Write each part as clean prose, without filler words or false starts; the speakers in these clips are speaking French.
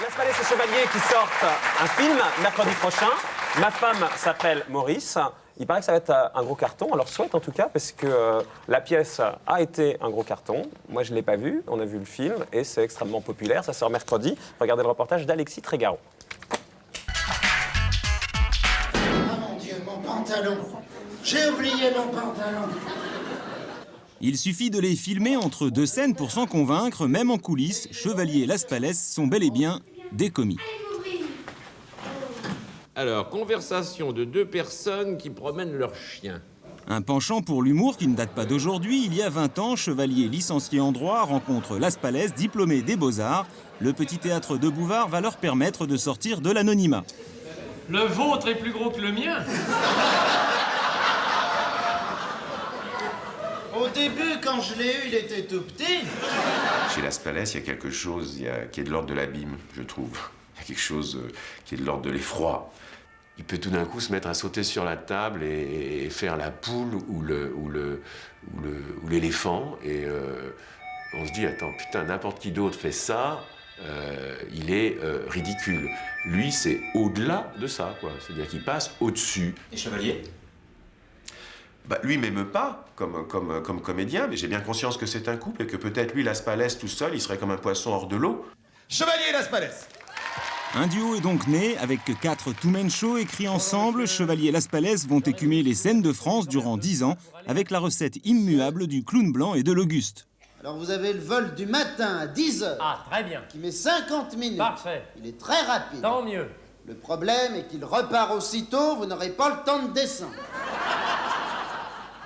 Las Palais et Chevalier qui sortent un film mercredi prochain. Ma femme s'appelle Maurice. Il paraît que ça va être un gros carton. On leur souhaite en tout cas parce que la pièce a été un gros carton. Moi, je ne l'ai pas vu. On a vu le film et c'est extrêmement populaire. Ça sort mercredi. Regardez le reportage d'Alexis Trégaro. Ah mon Dieu, mon pantalon. J'ai oublié mon pantalon. Il suffit de les filmer entre deux scènes pour s'en convaincre, même en coulisses, Chevalier et Las Palais sont bel et bien des comiques. Alors, conversation de deux personnes qui promènent leur chien. Un penchant pour l'humour qui ne date pas d'aujourd'hui. Il y a 20 ans, Chevalier licencié en droit rencontre Las Palais, diplômé des Beaux-Arts. Le petit théâtre de Bouvard va leur permettre de sortir de l'anonymat. Le vôtre est plus gros que le mien. Au début, quand je l'ai eu, il était tout petit. Chez Las Palais, il y a quelque chose qui est de l'ordre de l'abîme, je trouve. Il y a quelque chose qui est de l'ordre de l'effroi. Il peut tout d'un coup se mettre à sauter sur la table et faire la poule ou l'éléphant. Et on se dit, attends, putain, n'importe qui d'autre fait ça, il est ridicule. Lui, c'est au-delà de ça, quoi. C'est-à-dire qu'il passe au-dessus. Et Chevalier ? Bah, lui, m'aime pas comme comédien, mais j'ai bien conscience que c'est un couple et que peut-être lui, Las Palais, tout seul, il serait comme un poisson hors de l'eau. Chevalier et Las Palais. Un duo est donc né avec 4 two-men shows écrits ensemble. Chevalier et Las Palais vont écumer les scènes de France durant 10 ans avec la recette immuable du clown blanc et de l'Auguste. Alors vous avez le vol du matin à 10h. Ah, très bien. Qui met 50 minutes. Parfait. Il est très rapide. Tant mieux. Le problème est qu'il repart aussitôt, vous n'aurez pas le temps de descendre.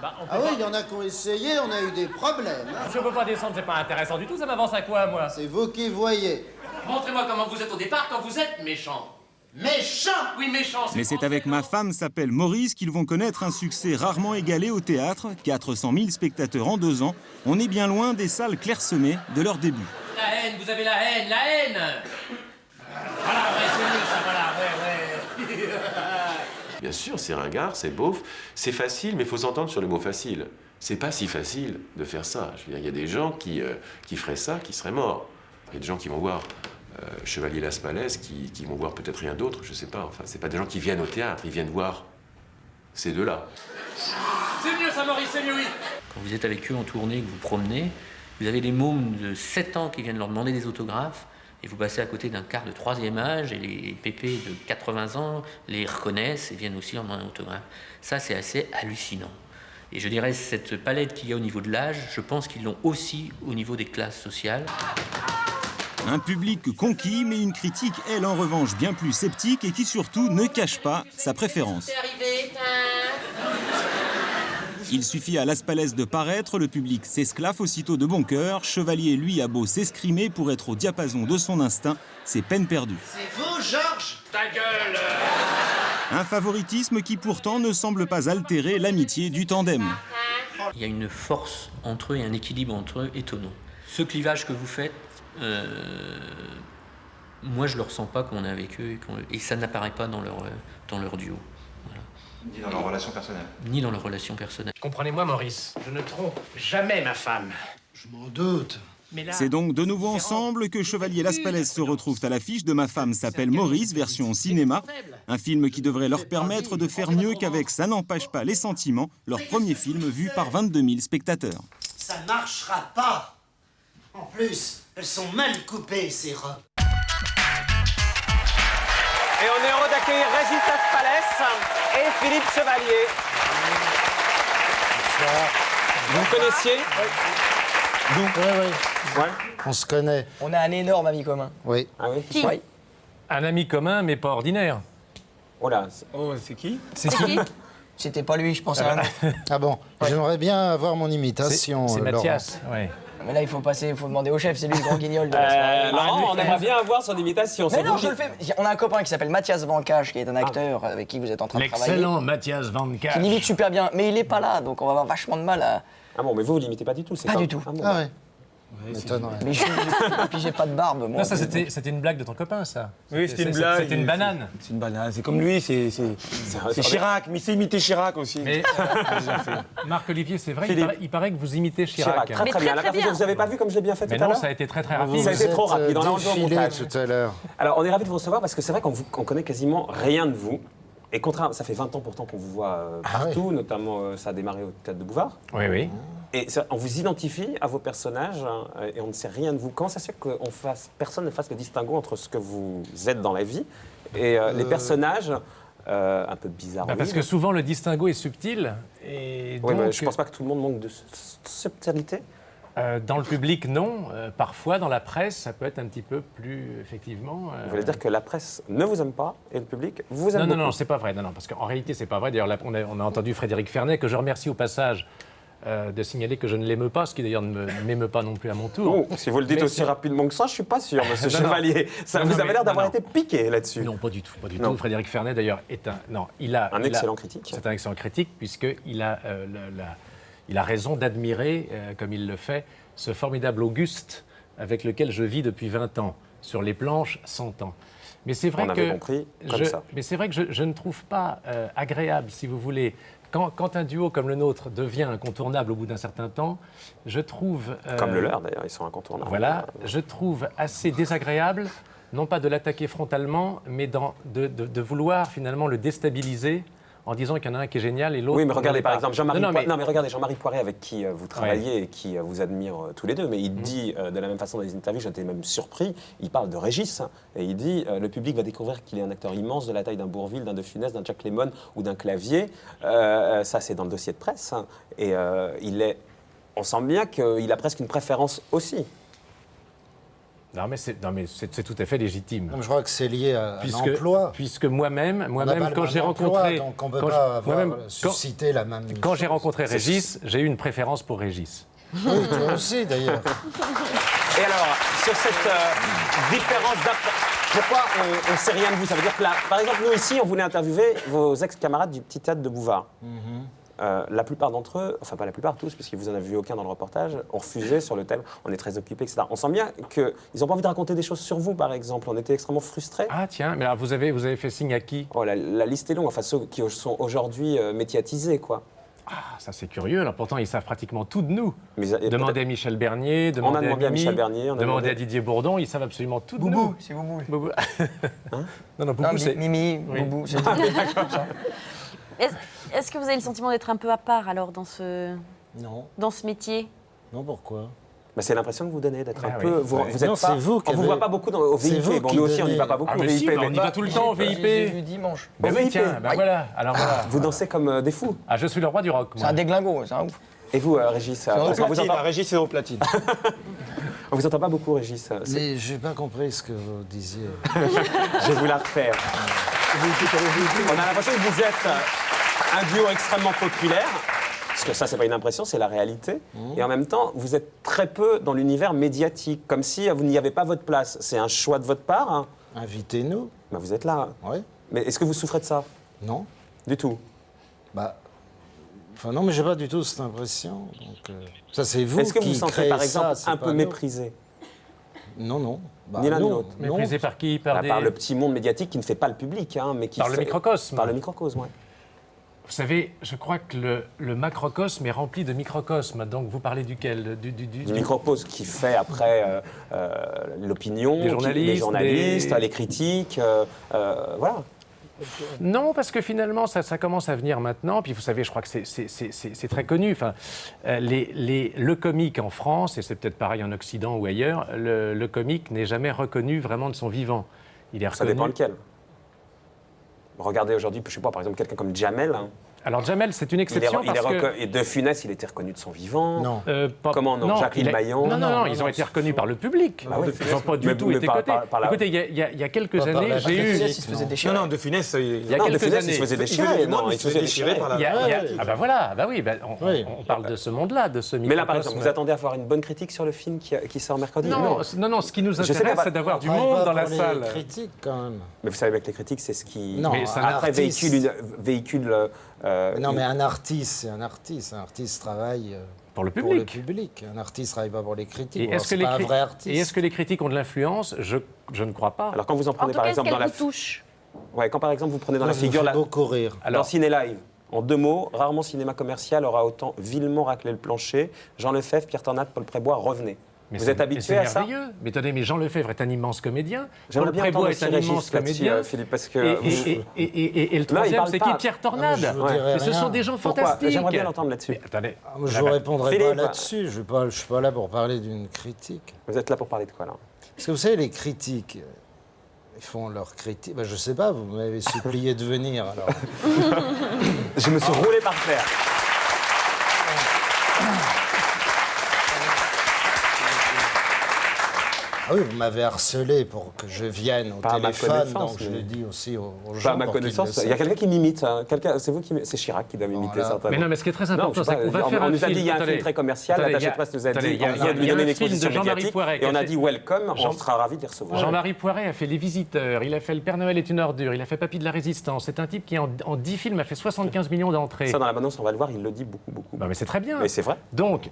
Bah, Ah oui, il y en a qui ont essayé, on a eu des problèmes. Hein. Si on peut pas descendre, c'est pas intéressant du tout, ça m'avance à quoi, moi? C'est vous qui voyez. Montrez-moi comment vous êtes au départ quand vous êtes méchant. Méchant! Oui, méchant. Mais c'est avec Ma femme s'appelle Maurice qu'ils vont connaître un succès rarement égalé au théâtre. 400 000 spectateurs en 2 ans. On est bien loin des salles clairsemées de leur début. La haine, vous avez la haine, la haine. Voilà, ouais, c'est mieux ça, voilà, ouais. Bien sûr, c'est ringard, c'est beauf, c'est facile, mais il faut s'entendre sur le mot facile. C'est pas si facile de faire ça. Je veux dire, il y a des gens qui feraient ça, qui seraient morts. Il y a des gens qui vont voir Chevalier Las Palais, qui vont voir peut-être rien d'autre, je sais pas. Enfin, c'est pas des gens qui viennent au théâtre, ils viennent voir ces deux-là. C'est mieux ça, Maurice, c'est mieux, oui. Quand vous êtes avec eux en tournée, que vous promenez, vous avez des mômes de 7 ans qui viennent leur demander des autographes, et vous passez à côté d'un quart de 3e âge, et les pépés de 80 ans les reconnaissent et viennent aussi en demander un autographe. Ça, c'est assez hallucinant. Et je dirais, cette palette qu'il y a au niveau de l'âge, je pense qu'ils l'ont aussi au niveau des classes sociales. Un public conquis, mais une critique, elle, en revanche, bien plus sceptique et qui, surtout, ne cache pas sa préférence. C'est arrivé, Il suffit à Las Palais de paraître, le public s'esclaffe aussitôt de bon cœur. Chevalier, lui, a beau s'escrimer pour être au diapason de son instinct, c'est peine perdue. C'est vous, Georges? Ta gueule. Un favoritisme qui pourtant ne semble pas altérer l'amitié du tandem. Il y a une force entre eux et un équilibre entre eux étonnant. Ce clivage que vous faites, moi je ne le ressens pas quand on est avec eux et ça n'apparaît pas dans leur duo. Voilà. Ni dans leur relation personnelle. Ni dans leur relation personnelle. Comprenez-moi, Maurice, je ne trompe jamais ma femme. Je m'en doute. Mais là, C'est donc de nouveau ensemble que Chevalier Las Palais se retrouvent à l'affiche de Ma femme s'appelle Maurice, version cinéma. Un film qui devrait leur permettre de faire mieux qu'avec Ça n'empêche pas les sentiments, leur premier film vu par 22 000 spectateurs. Ça marchera pas. En plus, elles sont mal coupées, ces robes. Et on est heureux d'accueillir Régis Las Palais et Philippe Chevalier. Vous me connaissiez? Oui. Ouais. On se connaît. On a un énorme ami commun. Oui. Ah oui? Oui. un ami commun, mais pas ordinaire. Oh là. Oh, c'est qui? C'est qui? C'était pas lui, je pense à un autre. Ah bon? J'aimerais bien avoir mon imitation, C'est Laurent. Mathias, ouais. Mais là, il faut demander au chef, c'est lui le grand guignol de la soirée. Laurent, on aimerait bien avoir son imitation. Mais non, je le fais. On a un copain qui s'appelle Mathias Vancache, qui est un acteur avec qui vous êtes en train de travailler. L'excellent Mathias Van Qui Cash. imite super bien, mais il est pas là, donc on va avoir vachement de mal à... Ah bon, mais vous l'imitez pas du tout, c'est Pas du tout. Ah bon. Ah ouais. M'étonnerait. Mais j'ai pas de barbe, moi. Non, ça, c'était une blague de ton copain, ça. Oui, c'était une blague. C'était une banane. C'est une banane. C'est comme lui, c'est Chirac. Mais il sait imiter Chirac aussi. Mais, Marc-Olivier, c'est vrai, il paraît que vous imitez Chirac. Chirac. Très bien. Vous n'avez pas vu comme je l'ai bien fait tout Mais à non, l'heure? ça a été très rapide. Ça a été trop rapide. On a enlevé au défilé montage. tout à l'heure. Alors, on est ravis de vous recevoir parce que c'est vrai qu'on connaît quasiment rien de vous. Et contrairement, ça fait 20 ans pourtant qu'on vous voit partout, notamment ça a démarré au Théâtre de Bouvard. Oui, oui. Et on vous identifie à vos personnages et on ne sait rien de vous. Comment ça se fait que personne ne fasse le distinguo entre ce que vous êtes dans la vie et les personnages un peu bizarres? Parce que souvent le distinguo est subtil. Et oui, donc, mais je ne pense pas que tout le monde manque de subtilité. Dans le public, non. Parfois, dans la presse, ça peut être un petit peu plus, effectivement... Vous voulez dire que la presse ne vous aime pas et le public vous aime beaucoup? Non, c'est pas vrai. Non, parce qu'en réalité, c'est pas vrai. D'ailleurs, là, on a entendu Frédéric Fernet, que je remercie au passage de signaler que je ne l'aime pas, ce qui d'ailleurs ne m'émeut pas non plus à mon tour. Oh, si vous le dites aussi rapidement que ça, je ne suis pas sûr, monsieur Chevalier. Vous avez l'air d'avoir été piqué là-dessus. Non, pas du tout. Tout. Frédéric Fernet, d'ailleurs, est un excellent critique. C'est un excellent critique, puisqu'il a il a raison d'admirer, comme il le fait, ce formidable Auguste avec lequel je vis depuis 20 ans, sur les planches 100 ans. Mais c'est vrai mais c'est vrai que je ne trouve pas agréable, si vous voulez, quand un duo comme le nôtre devient incontournable au bout d'un certain temps, je trouve... Comme le leur, d'ailleurs, ils sont incontournables. Voilà, je trouve assez désagréable, non pas de l'attaquer frontalement, mais de vouloir finalement le déstabiliser en disant qu'il y en a un qui est génial et l'autre... Oui, mais regardez, par exemple, Jean-Marie Poiré, avec qui vous travaillez et qui vous admire tous les deux, mais il dit, de la même façon dans les interviews, j'étais même surpris, il parle de Régis, et il dit, le public va découvrir qu'il est un acteur immense de la taille d'un Bourvil, d'un De Funès, d'un Jack Lemmon ou d'un Clavier. Ça, c'est dans le dossier de presse. Et on sent bien qu'il a presque une préférence aussi. Non, mais c'est tout à fait légitime. Non, je crois que c'est lié à l'emploi. Puisque moi-même, quand j'ai rencontré... Donc on ne peut pas avoir suscité la même... Quand j'ai rencontré Régis, j'ai eu une préférence pour Régis. Oui, toi aussi, d'ailleurs. Et alors, sur cette différence pourquoi on ne sait rien de vous? Ça veut dire que là, par exemple, nous ici, on voulait interviewer vos ex-camarades du petit théâtre de Bouvard. La plupart d'entre eux, enfin pas la plupart, tous, puisque vous n'en avez vu aucun dans le reportage, ont refusé sur le thème « on est très occupés », etc. On sent bien qu'ils n'ont pas envie de raconter des choses sur vous, par exemple. On était extrêmement frustrés. Ah tiens, mais alors vous avez fait signe à qui? Oh, la liste est longue, enfin ceux qui sont aujourd'hui médiatisés, quoi. Ah, ça c'est curieux. Alors pourtant, ils savent pratiquement tout de nous. Demandez à Michel Bernier, demandez à Michel Bernier, demandez à Didier Bourdon, ils savent absolument tout de nous. Boubou, c'est Boubou. Boubou. Hein? Non, Boubou, c'est... Mimi, oui. Boubou, c'est tout. Est-ce que vous avez le sentiment d'être un peu à part alors dans ce métier? Non, pourquoi? C'est l'impression que vous donnez d'être un peu... Vous êtes pas... On ne vous voit pas beaucoup au VIP. Bon, nous aussi, on n'y va pas beaucoup au VIP. On y va tout le temps au VIP. J'ai vu dimanche. Ben oui, tiens, voilà. Alors voilà. Vous dansez comme des fous. Ah, je suis le roi du rock. C'est un déglingo, c'est un ouf. Et vous, Régis? Régis, c'est au platine. On vous entend pas beaucoup, Régis. Mais j'ai pas compris ce que vous disiez. Je vais vous la refaire. On a l'impression que vous êtes un duo extrêmement populaire. Parce que ça, c'est pas une impression, c'est la réalité. Et en même temps, vous êtes très peu dans l'univers médiatique, comme si vous n'y avez pas votre place. C'est un choix de votre part. Hein. Invitez-nous. Ben, vous êtes là. Oui. Mais est-ce que vous souffrez de ça? Non. Du tout? Enfin non, mais j'ai pas du tout cette impression. Donc, ça, c'est vous qui créez ça. Est-ce que vous vous sentez, par exemple, un peu méprisé? Non, non. Ni l'un ni l'autre. Méprisé par qui? Par le petit monde médiatique qui ne fait pas le public, hein, mais qui le microcosme. Par le microcosme, oui. Vous savez, je crois que le macrocosme est rempli de microcosmes. Donc vous parlez duquel? Du microcosme qui fait après l'opinion, les journalistes, les critiques, voilà. Non, parce que finalement, ça commence à venir maintenant. Puis vous savez, je crois que c'est très connu. Enfin, le comique en France, et c'est peut-être pareil en Occident ou ailleurs, le comique n'est jamais reconnu vraiment de son vivant. Il est reconnu... Ça dépend lequel. Regardez aujourd'hui, je ne sais pas, par exemple, quelqu'un comme Jamel. Hein. Alors Jamel, c'est une exception Et De Funès, il était reconnu de son vivant. Non. Comment non? Jacqueline Maillan. Non, ils ont été reconnus par le public. Ils n'ont pas du tout été cotés. Écoutez, il y a quelques années, j'ai eu... Non, De Funès, il y a quelques années... il se faisait déchirer. Non, il se faisait déchirer par la... Ah ben voilà, on parle de ce monde-là, de ce microcosme. Mais là, par exemple, vous attendez à avoir une bonne critique sur le film qui sort mercredi? Non, ce qui nous intéresse, c'est d'avoir du monde dans la salle. Les critiques, quand même. Mais vous savez, avec les critiques, c'est ce qui... Après, véhicule... Non, mais un artiste, c'est un artiste. Un artiste travaille... Pour le Pour le public. public. Un artiste ne travaille pas pour les critiques. Et ou alors est-ce que, c'est pas un vrai artiste. et est-ce que les critiques ont de l'influence? Je ne crois pas. Alors quand vous en En prenez tout par cas, est-ce exemple qu'elle dans la... vous touche? Ouais, quand par exemple vous prenez dans Moi, la ça me figure... fait beaucoup rire. Dans Ciné Live, en 2 mots, rarement cinéma commercial aura autant vilement raclé le plancher. Jean Lefebvre, Pierre Tornade, Paul Prébois, revenez. Mais Vous c'est- êtes mais habitué c'est à ça? merveilleux. Mais attendez, mais Jean Lefebvre est un immense comédien. J'aimerais Paul bien Prébois entendre est un aussi Régis immense là-dessus, comédien. Philippe, parce que... Et le il troisième, parle c'est pas. qui? Pierre Tornade. je vous dirai Mais ce rien. sont des gens Pourquoi? fantastiques. J'aimerais bien l'entendre là-dessus. Mais attendez. Je ne vous répondrai Philippe. pas là-dessus. Je ne suis pas là pour parler d'une critique. Vous êtes là pour parler de quoi, là? Parce que vous savez, les critiques, ils font leurs critiques. Ben, je ne sais pas, vous m'avez supplié de venir. Alors. Je me suis roulé par terre. Ah oui, vous m'avez harcelé pour que je vienne au Pas à ma téléphone, connaissance, donc je mais- le dis aussi aux Pas gens. à ma pour qu'ils connaissance. le Il y a sachent. quelqu'un qui m'imite. Hein. C'est vous qui... C'est Chirac qui doit m'imiter, Voilà. certainement. Mais non, mais ce qui est très important, je sais c'est pas, qu'on va faire on un nous a film. dit il y a un Attendez. film très commercial, Attendez, l'attaché il y a- de presse nous a dit, attendez, il y a- on vient de lui il y a donner un une film de exposition Jean-Marie médiatique, Poiret qui et on a a fait- dit welcome, on Jean- sera ravis de les recevoir. Jean-Marie Poiret a fait Les Visiteurs, il a fait Le Père Noël est une ordure, il a fait Papy de la Résistance. C'est un type qui, en 10 films, a fait 75 millions d'entrées. Ça, dans la bande-annonce, on va le voir, il le dit beaucoup, beaucoup. Non, mais c'est très bien. Mais c'est vrai. Donc,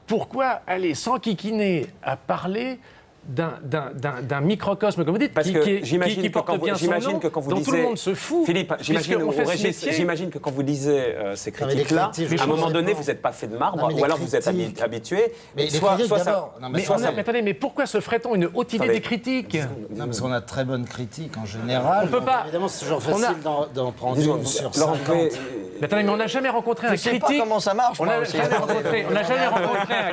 pourquoi aller s'enquiquiner à parler d'un microcosme, comme vous dites, Parce que qui j'imagine que porte quand vous, bien son j'imagine nom, que quand vous dont lisez, tout le monde se fout. Philippe, j'imagine, puisqu'on ou fait ce Régis, métier. j'imagine que quand vous lisez ces Non, mais les critiques-là, critiques, à un je moment comprends donné, pas. vous n'êtes pas fait de marbre, Non, mais ou les alors vous êtes critiques- habitué. Mais les soit critiques, ça- d'abord. Non, mais Mais, soit mais attendez, mais pourquoi se ferait-on une haute idée Attendez. des critiques? Non, parce qu'on a de très bonnes critiques en général. On peut donc pas. Évidemment, c'est toujours On a- facile d'en prendre Disons, une sur Laurent 50. Coué, Mais attendez, mais on n'a jamais rencontré un Je sais critique. pas comment ça marche, On moi n'a aussi. jamais rencontré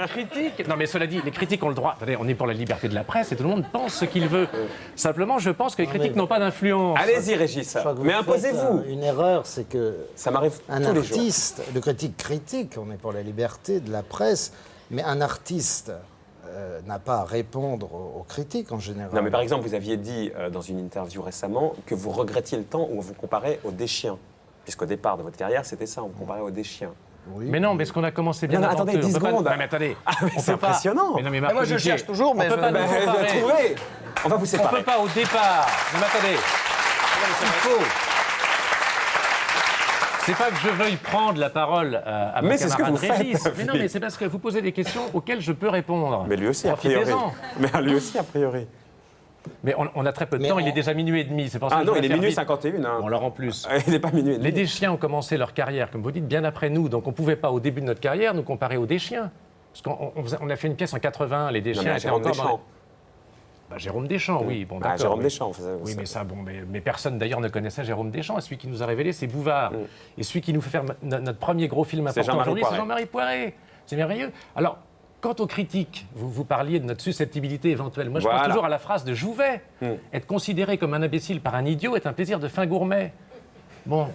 un critique. Non, mais cela dit, les critiques ont le droit. Attendez, on est pour la liberté de la presse et tout le monde pense ce qu'il veut. Simplement, je pense que les critiques n'ont pas d'influence. Allez-y, Régis. Je crois que Mais vous imposez-vous. faites une erreur, c'est que Ça m'arrive un tous les jours. artiste, le critique, on est pour la liberté de la presse, mais un artiste n'a pas à répondre aux critiques en général. Non, mais par exemple, vous aviez dit dans une interview récemment que vous regrettiez le temps où on vous comparait aux Deschiens. Puisqu'au départ de votre carrière, c'était ça, on vous comparait aux Deschiens. Oui. Mais non, parce qu'on a commencé bien Non, non, avant attendez, eux. On 10 peut pas- secondes. Non, mais attendez. Ah, mais on c'est peut pas- impressionnant. Mais non, mais Mais moi, je Marc-Olivier, cherche toujours, mais on peut je- pas nous comparer. Trouvez. On va vous On séparer. peut pas au départ. Non, mais attendez. Il faut. C'est pas que je veuille prendre la parole à mon Mais c'est ce que camarade vous faites, Régis. Mais non, Philippe. mais c'est parce que vous posez des questions auxquelles je peux répondre. Mais lui aussi, a priori. Profitez-en. Mais lui aussi, a priori. Mais on a très peu de Mais temps, il on- est déjà minuit et demi. C'est pour ça Ah que non, je il vais est faire minuit vite. 51. Hein. Bon, alors en plus. Il n'est pas minuit et demi. Les Deschiens ont commencé leur carrière, comme vous dites, bien après nous. Donc on ne pouvait pas, au début de notre carrière, nous comparer aux Deschiens. Parce qu'on a fait une pièce en 81, les Non, Deschiens mais à étaient Jérôme encore dans Deschamps. Bah, Jérôme Deschamps, oui. Bon, Ah, d'accord, Jérôme oui. Deschamps. Oui, mais ça, bon, mais personne d'ailleurs ne connaissait Jérôme Deschamps. Et celui qui nous a révélé, c'est Bouvard. Et celui qui nous fait faire notre premier gros film C'est important Jean-Marie aujourd'hui, c'est Poiret. Jean-Marie Poiret. C'est merveilleux. Alors, quant aux critiques, vous parliez de notre susceptibilité éventuelle. Moi, je pense Voilà. toujours à la phrase de Jouvet. Être considéré comme un imbécile par un idiot est un plaisir de fin gourmet. Bon,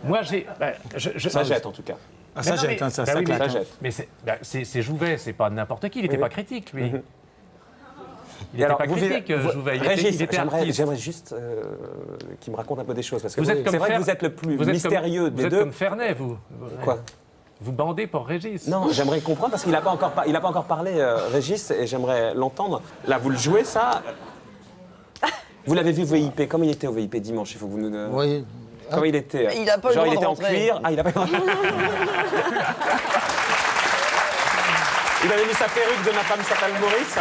moi, j'ai... Ça jette, en tout cas. Ah, ça Mais non, jette, mais- hein, ça, bah ça oui, claque. mais- Ça jette. Mais c'est Jouvet, c'est pas n'importe qui. Il n'était pas critique, lui. Il Et n'était pas vous critique, vivez- Jouvet. Il Régis, était j'aimerais artiste. juste qu'il me raconte un peu des choses. Parce que Vous êtes c'est comme vrai que Fer- vous êtes le plus vous êtes mystérieux comme, des vous êtes deux. comme Fernet, vous. Quoi? Vous bandez pour Régis. Non, j'aimerais comprendre parce qu'il n'a pas encore, parlé, Régis, et j'aimerais l'entendre. Là, vous le jouez, ça. Vous l'avez vu au VIP. Comment il était au VIP dimanche? Il faut que vous nous. Oui. Comment il était? Il a pas eu le Genre, droit il de était en rentrer. cuir. Ah, il a pas eu le droit. Il avait mis sa perruque de Ma femme s'appelle Maurice.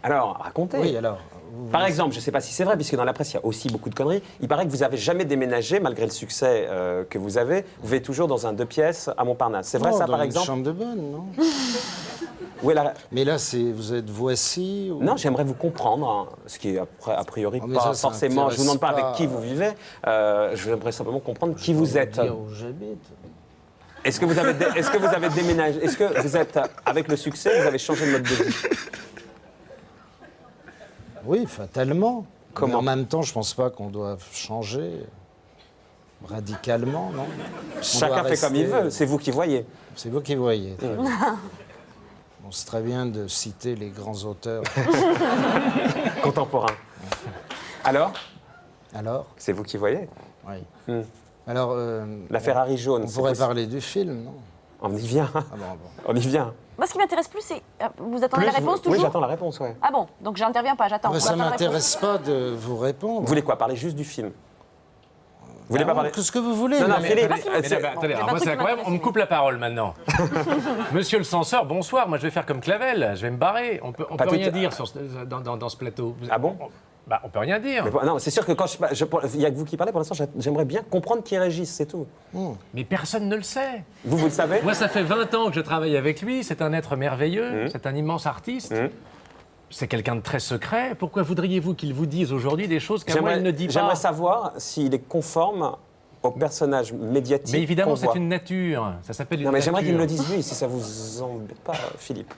Alors, racontez. Oui, alors. Par exemple, je ne sais pas si c'est vrai, puisque dans la presse, il y a aussi beaucoup de conneries. Il paraît que vous n'avez jamais déménagé, malgré le succès que vous avez. Vous vivez toujours dans un 2 pièces à Montparnasse. C'est vrai, Non, ça, dans par une exemple? chambre de bonne, non? Où est la... Mais là, vous êtes voici ou... Non, j'aimerais vous comprendre, hein, ce qui est a priori Oh, mais pas ça forcément. Je ne vous demande pas intéresse avec pas. qui vous vivez. J'aimerais simplement comprendre qui vous êtes. Dire où j'habite. Est-ce que vous avez déménagé? Est-ce que vous êtes, avec le succès, vous avez changé de mode de vie? Oui, fatalement. Comment? Mais en même temps, je ne pense pas qu'on doive changer radicalement, non? On Chacun doit fait comme il rester- veut. C'est vous qui voyez. C'est vous qui voyez. très bien. Bon, c'est très bien de citer les grands auteurs. Contemporain. Alors? Alors? C'est vous qui voyez. Oui. Alors, La Ferrari jaune. on c'est pourrait possible. parler du film, non? On y vient. Ah bon. On y vient. Moi, ce qui m'intéresse plus, c'est. Vous attendez Plus, la réponse toujours? Oui, j'attends la réponse, ouais. Ah bon, donc j'interviens pas, j'attends. Mais On ça ne attend la réponse. m'intéresse pas de vous répondre. Vous voulez quoi? Parler juste du film? Vous voulez pas parler Tout ce que vous voulez. Non, non, mais- Philippe, Attendez, alors moi c'est incroyable, on me coupe la parole maintenant. Monsieur le censeur, bonsoir, moi je vais faire comme Clavel, je vais me barrer. On peut rien dire dans ce plateau. Ah bon? Bah, on peut rien dire. Mais, non, c'est sûr que quand il y a que vous qui parlez, pour l'instant, j'aimerais bien comprendre qui est Régis, c'est tout. Mais personne ne le sait. Vous le savez? Moi, ça fait 20 ans que je travaille avec lui. C'est un être merveilleux. C'est un immense artiste. C'est quelqu'un de très secret. Pourquoi voudriez-vous qu'il vous dise aujourd'hui des choses qu'à moi, il ne dit pas? J'aimerais savoir s'il est conforme au personnage médiatique. Mais évidemment, qu'on voit. c'est une nature. Ça s'appelle une Non, mais nature. j'aimerais qu'il me le dise lui, si ça vous embête pas, Philippe.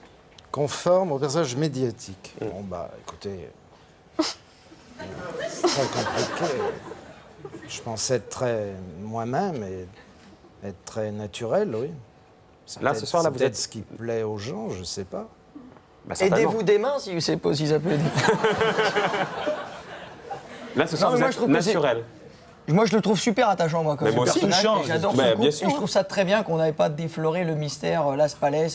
Conforme au personnage médiatique. Bon, bah, écoutez. C'est très compliqué. Je pense être très moi-même et être très naturel, oui. Là, ce soir, là, vous peut-être êtes ce qui plaît aux gens, je sais pas. Bah, certainement. Aidez-vous des mains si c'est pas si ça peut aider. Là, ce soir, Non, mais vous moi, êtes je trouve que naturel. Moi, je le trouve super attachant, moi, comme Mais moi aussi. personnage. Touchant, Et j'adore mais ce couple. bien sûr. Et je trouve ça très bien qu'on n'avait pas défloré le mystère Las Palais.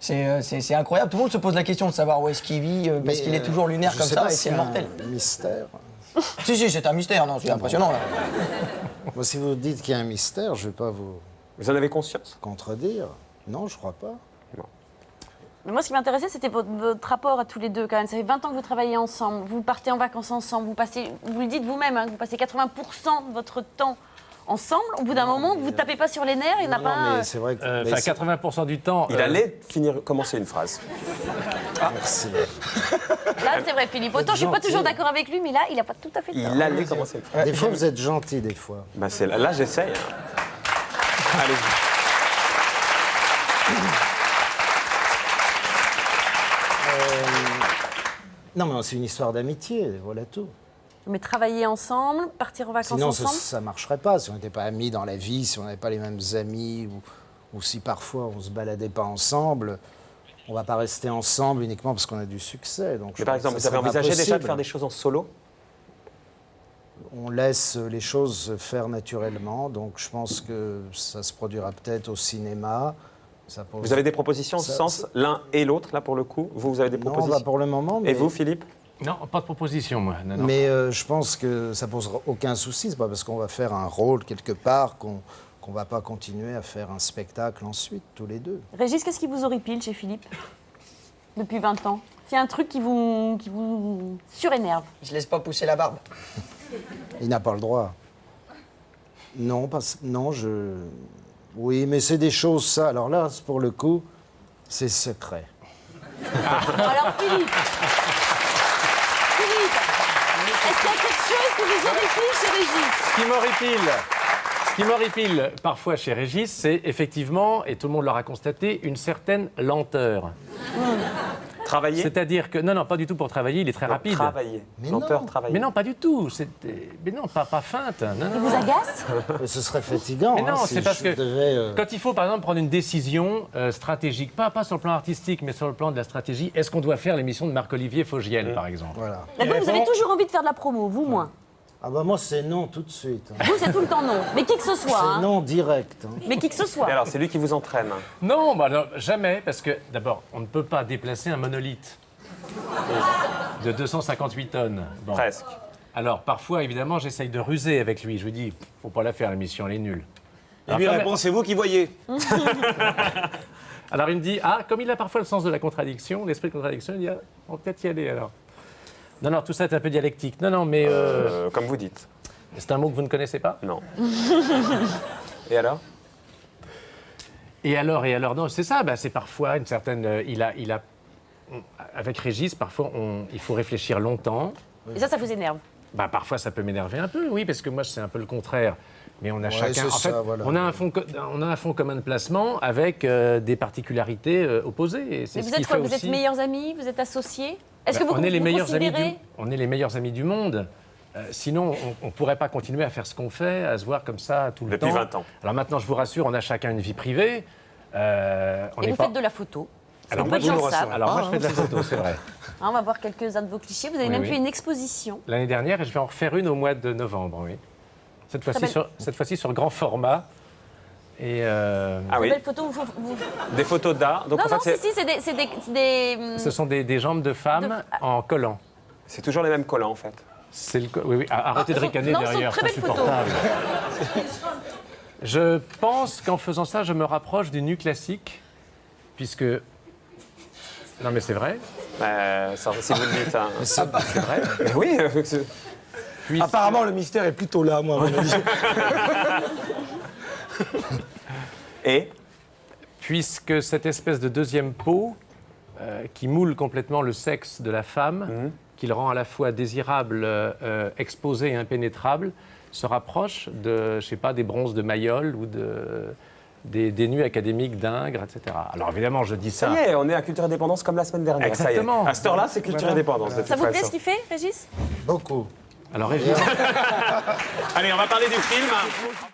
C'est incroyable. Tout le monde se pose la question de savoir où est-ce qu'il vit, parce qu'il est toujours lunaire Je comme sais ça, pas et si c'est mortel. un mystère. Si, c'est un mystère, non, c'est impressionnant, là. Moi, si vous dites qu'il y a un mystère, je vais pas vous Vous en avez conscience? contredire. Non, je crois pas. Mais moi, ce qui m'intéressait, c'était votre rapport à tous les deux, quand même. Ça fait 20 ans que vous travaillez ensemble, vous partez en vacances ensemble, vous le dites vous-même, hein, vous passez 80% de votre temps ensemble. Au bout d'un moment, vous ne tapez pas sur les nerfs, il n'y en a Non, pas... mais c'est vrai que... Enfin, mais c'est- 80% du temps. Il allait commencer une phrase. Merci. Là, c'est vrai, Philippe. Autant je ne suis pas toujours d'accord avec lui, mais là, il n'a pas tout à fait tort. Il allait commencer une phrase. Des fois, vous êtes gentil, des fois. Bah, là, j'essaye. Hein. Allez-y. Non, mais c'est une histoire d'amitié, voilà tout. Mais travailler ensemble, partir en vacances Sinon, ensemble... ça ne marcherait pas. Si on n'était pas amis dans la vie, si on n'avait pas les mêmes amis, ou si parfois on ne se baladait pas ensemble, on ne va pas rester ensemble uniquement parce qu'on a du succès. Donc, Mais par exemple, vous avez envisagé déjà de faire des choses en solo? On laisse les choses se faire naturellement, donc je pense que ça se produira peut-être au cinéma. Vous avez des propositions sans l'un et l'autre, là, pour le coup? Vous avez des propositions? Non, pas pour le moment. Mais... Et vous, Philippe? Non, pas de proposition, moi. Non, non. Mais je pense que ça posera aucun souci. C'est pas parce qu'on va faire un rôle quelque part qu'on va pas continuer à faire un spectacle ensuite, tous les deux. Régis, qu'est-ce qui vous horripile chez Philippe depuis 20 ans? S'il y a un truc qui vous surénerve? Il se laisse pas pousser la barbe. Il n'a pas le droit. Non, Oui, mais c'est des choses, ça. Alors là, pour le coup, c'est secret. Alors, Philippe, est-ce qu'il y a quelque chose qui vous horripile chez Régis? Ce qui m'horripile parfois chez Régis, c'est effectivement, et tout le monde l'aura constaté, une certaine lenteur. Travailler? C'est-à-dire que, non, pas du tout pour travailler, il est très rapide. Travailler. Mais Lenteur, non. travailler. Mais non, pas du tout. Mais non, pas feinte. Non, Il vous agace? Mais ce serait fatigant. Mais non, hein, si c'est parce je que devais, quand il faut, par exemple, prendre une décision stratégique, pas sur le plan artistique, mais sur le plan de la stratégie, est-ce qu'on doit faire l'émission de Marc-Olivier Fogiel, par exemple? Voilà. D'accord, vous avez toujours envie de faire de la promo, vous, moins. Ah bah moi, c'est non tout de suite. Vous, c'est tout le temps non. Mais qui que ce soit. C'est Hein. non direct. Hein. Mais qui que ce soit. Et alors, c'est lui qui vous entraîne? Non, jamais, parce que d'abord, on ne peut pas déplacer un monolithe de 258 tonnes. Bon. Presque. Alors, parfois, évidemment, j'essaye de ruser avec lui. Je lui dis, faut pas la faire, l'émission, elle est nulle. Et lui répond, c'est vous qui voyez. Alors, il me dit, comme il a parfois le sens de la contradiction, l'esprit de contradiction, il dit, on va peut-être y aller, alors. Non, tout ça est un peu dialectique. Non, mais... Comme vous dites. C'est un mot que vous ne connaissez pas? Non. Et alors? Et alors, non, c'est ça, c'est parfois une certaine... Avec Régis, parfois, il faut réfléchir longtemps. Et ça vous énerve? Parfois, ça peut m'énerver un peu, oui, parce que moi, c'est un peu le contraire. Mais on a chacun... c'est En fait, ça, voilà. on a un fonds commun de placement avec des particularités opposées. Et c'est Mais ce vous qui êtes quoi? fait Vous êtes aussi- meilleurs amis? Vous êtes associés? Est-ce que vous on est les meilleurs amis considérez... on est les meilleurs amis du monde. Sinon, on ne pourrait pas continuer à faire ce qu'on fait, à se voir comme ça tout le temps. Depuis 20 ans. Alors maintenant, je vous rassure, on a chacun une vie privée. Et vous faites de la photo. Alors Peu moi, de gens savent. je fais de la photo, c'est vrai. On va voir quelques-uns de vos clichés. Vous avez même fait une exposition. L'année dernière, et je vais en refaire une au mois de novembre, oui. Cette fois-ci sur grand format. Et Ah oui. Belle photo. Des photos d'art. Donc Non, en non, fait, c'est des... ce sont des jambes de femmes en collant. c'est toujours les mêmes collants en fait. C'est le... Oui, arrêtez de ricaner non, derrière, très c'est belle photo. insupportable. Je pense qu'en faisant ça, je me rapproche du nu classique, puisque... Non mais c'est vrai. Ça, si vous le dites. Hein. C'est vrai. Mais oui. Apparemment, le mystère est plutôt là, moi, à mon avis. Et puisque cette espèce de deuxième peau qui moule complètement le sexe de la femme, qui le rend à la fois désirable, exposé et impénétrable, se rapproche de, je sais pas, des bronzes de Mayol ou des nus académiques d'Ingres, etc. Alors évidemment, je dis ça. Ça y est, on est à Culture et Dépendance comme la semaine dernière. Exactement. Ça y est. À cette heure-là, c'est Culture et Dépendance. Ça vous plaît ce qu'il fait, Régis? Beaucoup. Alors Régis. Allez, on va parler du film.